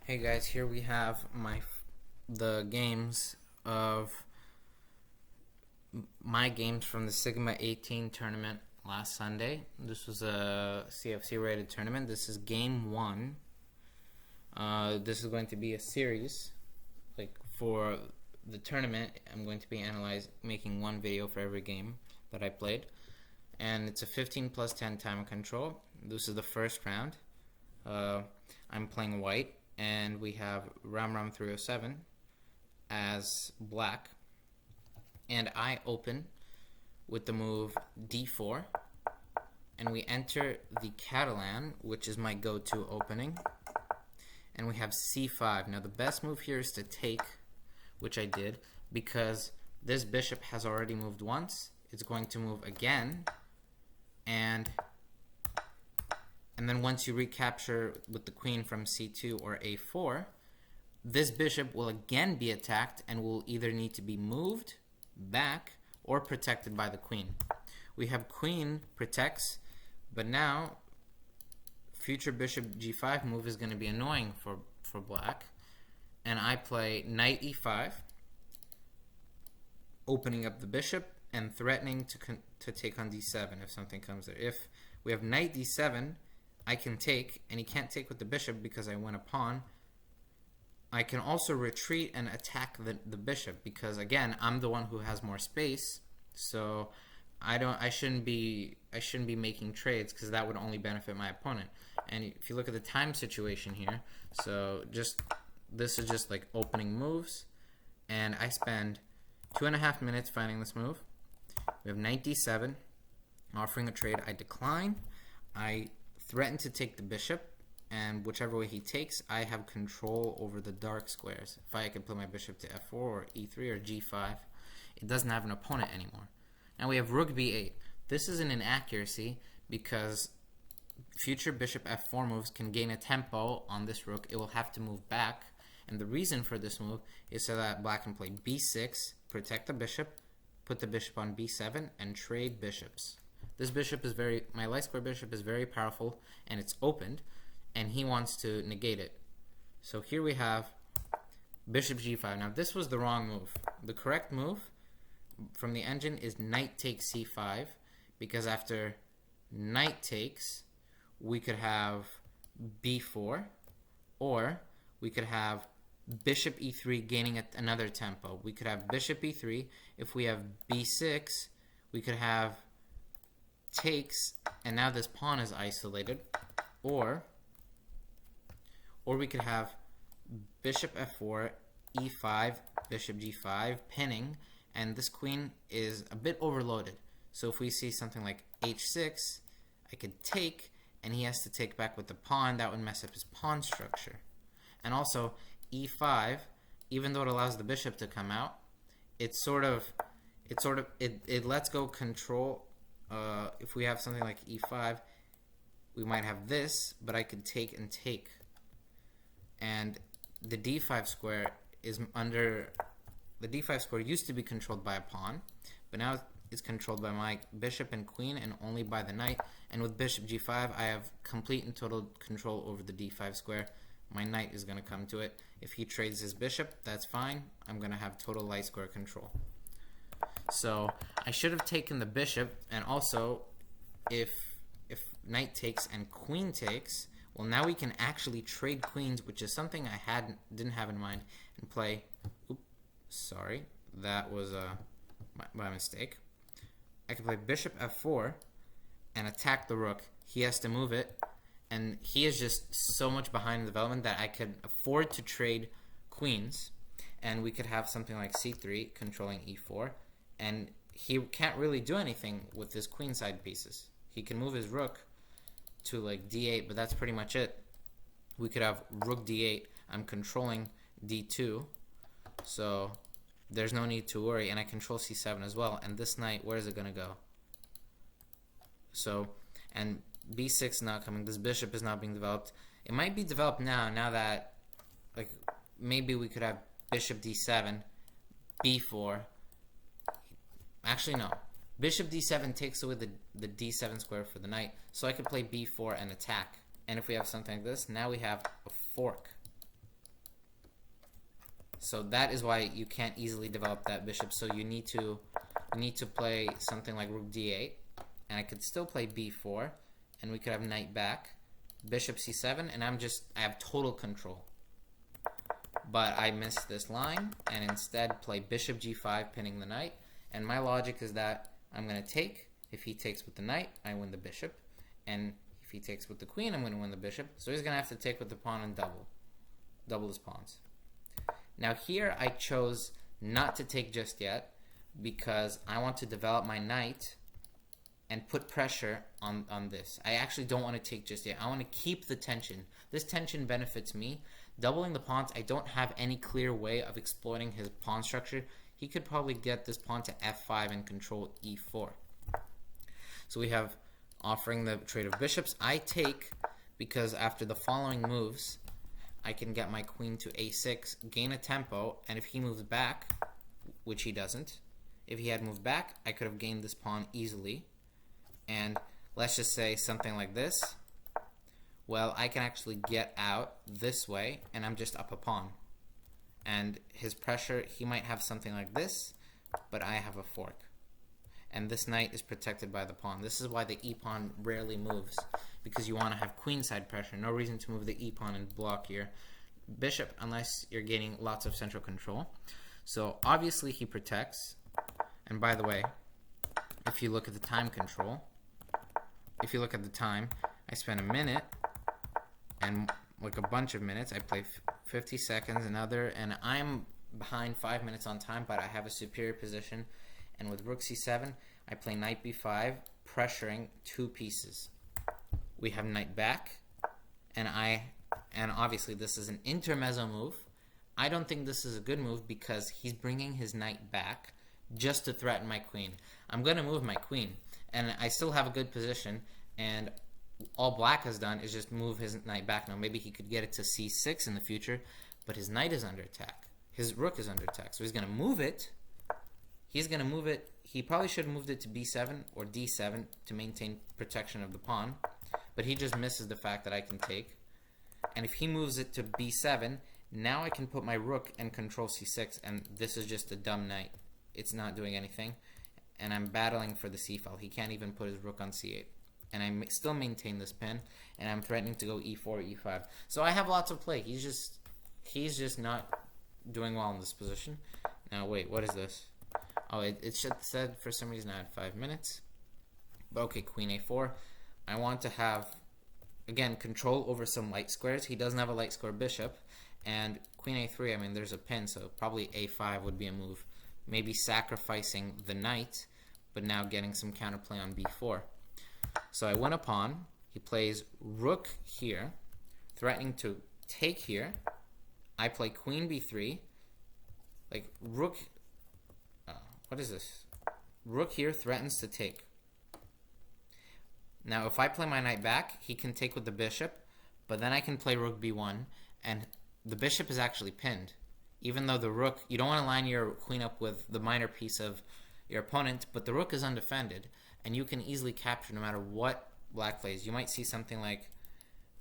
Hey guys, here we have the games of my games from the Sigma 18 tournament last Sunday. This was a CFC rated tournament. This is game 1. This is going to be a series. Like for the tournament, I'm going to be making one video for every game that I played. And it's a 15 plus 10 timer control. This is the first round. I'm playing white, and we have Ram 307 as black, and I open with the move d4, and we enter the Catalan, which is my go-to opening, and we have c5. Now the best move here is to take, which I did, because this bishop has already moved once. It's going to move again, and then once you recapture with the queen from c2 or a4, this bishop will again be attacked and will either need to be moved back or protected by the queen. We have queen protects, but now future bishop g5 move is going to be annoying for black, and I play knight e5, opening up the bishop and threatening to take on d7 if something comes there. If we have knight d7, I can take, and he can't take with the bishop because I win a pawn. I can also retreat and attack the bishop because, again, I'm the one who has more space, so I shouldn't be making trades because that would only benefit my opponent. And if you look at the time situation here, so this is just like opening moves, and I spend 2.5 minutes finding this move. We have knight d7, offering a trade. I decline. I threaten to take the bishop, and whichever way he takes, I have control over the dark squares. If I could play my bishop to f4 or e3 or g5, it doesn't have an opponent anymore. Now we have rook b8. This is an inaccuracy because future bishop f4 moves can gain a tempo on this rook. It will have to move back, and the reason for this move is so that black can play b6, protect the bishop, put the bishop on b7, and trade bishops. This bishop is my light square bishop is very powerful, and it's opened, and he wants to negate it. So here we have bishop g5. Now this was the wrong move. The correct move from the engine is knight takes c5, because after knight takes, we could have b4, or we could have bishop e3 gaining another tempo. We could have bishop e3. If we have b6, we could have takes, and now this pawn is isolated, or we could have bishop f4, e5, bishop g5, pinning, and this queen is a bit overloaded. So if we see something like h6, I could take, and he has to take back with the pawn. That would mess up his pawn structure. And also e5, even though it allows the bishop to come out, it lets go control. If we have something like e5, we might have this, but I could take and take. And the d5 square used to be controlled by a pawn, but now it's controlled by my bishop and queen and only by the knight. And with bishop g5, I have complete and total control over the d5 square. My knight is going to come to it. If he trades his bishop, that's fine. I'm going to have total light square control. So I should have taken the bishop, and also if knight takes and queen takes, well, now we can actually trade queens, which is something I didn't have in mind, and play. Oops, sorry, that was my mistake. I can play bishop f4 and attack the rook. He has to move it, and he is just so much behind in development that I could afford to trade queens, and we could have something like c3 controlling e4. And he can't really do anything with his queenside pieces. He can move his rook to like d8, but that's pretty much it. We could have rook d8. I'm controlling d2, so there's no need to worry. And I control c7 as well. And this knight, where is it going to go? So, and b6 is not coming. This bishop is not being developed. It might be developed now that, like, maybe we could have bishop d7, b4. Actually, no. Bishop d7 takes away the d7 square for the knight, so I could play b4 and attack. And if we have something like this, now we have a fork. So that is why you can't easily develop that bishop. So you need to play something like rook d8, and I could still play b4, and we could have knight back, bishop c7, and I have total control. But I missed this line and instead play bishop g5, pinning the knight. And my logic is that I'm going to take. If he takes with the knight, I win the bishop. And if he takes with the queen, I'm going to win the bishop. So he's going to have to take with the pawn and double his pawns. Now here I chose not to take just yet because I want to develop my knight and put pressure on this. I actually don't want to take just yet. I want to keep the tension. This tension benefits me. Doubling the pawns, I don't have any clear way of exploiting his pawn structure. He could probably get this pawn to f5 and control e4. So we have offering the trade of bishops. I take because after the following moves, I can get my queen to a6, gain a tempo, and if he moves back, which he doesn't, if he had moved back, I could have gained this pawn easily. And let's just say something like this. Well, I can actually get out this way, and I'm just up a pawn. And his pressure, he might have something like this, but I have a fork. And this knight is protected by the pawn. This is why the e-pawn rarely moves, because you want to have queenside pressure. No reason to move the e-pawn and block your bishop unless you're gaining lots of central control. So obviously he protects. And by the way, if you look at the time control, if you look at the time, I spent a minute and like a bunch of minutes. I play 50 seconds, another, and I'm behind 5 minutes on time, but I have a superior position. And with rook c7, I play knight b5, pressuring two pieces. We have knight back, and obviously this is an intermezzo move. I don't think this is a good move because he's bringing his knight back just to threaten my queen. I'm going to move my queen, and I still have a good position, and all black has done is just move his knight back. Now maybe he could get it to c6 in the future, but his knight is under attack. His rook is under attack, so he's going to move it. He's going to move it. He probably should have moved it to b7 or d7 to maintain protection of the pawn, but he just misses the fact that I can take. And if he moves it to b7, now I can put my rook and control c6, and this is just a dumb knight. It's not doing anything, and I'm battling for the c file. He can't even put his rook on c8. And I still maintain this pin, and I'm threatening to go e4, e5. So I have lots of play. He's just not doing well in this position. Now wait, what is this? Oh, it should said for some reason I had 5 minutes. But okay, queen a4. I want to have, again, control over some light squares. He doesn't have a light square bishop. And queen a3, I mean, there's a pin, so probably a5 would be a move. Maybe sacrificing the knight, but now getting some counterplay on b4. So I win a pawn. He plays rook here, threatening to take here. I play queen b3. Like rook, what is this? Rook here threatens to take. Now if I play my knight back, he can take with the bishop, but then I can play rook b1, and the bishop is actually pinned. Even though the rook, you don't want to line your queen up with the minor piece of your opponent, but the rook is undefended, and you can easily capture no matter what black plays. You might see something like,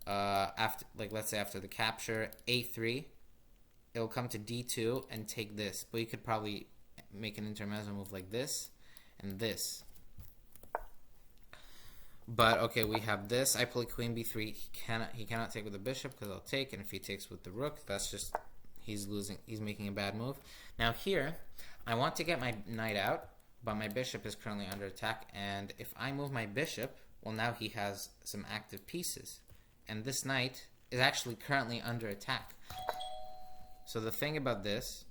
let's say after the capture, a3, it'll come to d2 and take this, but you could probably make an intermezzo move like this and this. But okay, we have this. I play queen b3. He cannot take with the bishop because I'll take, and if he takes with the rook, that's just, he's losing. He's making a bad move. Now here, I want to get my knight out, but my bishop is currently under attack, and if I move my bishop, well, now he has some active pieces, and this knight is actually currently under attack. So the thing about this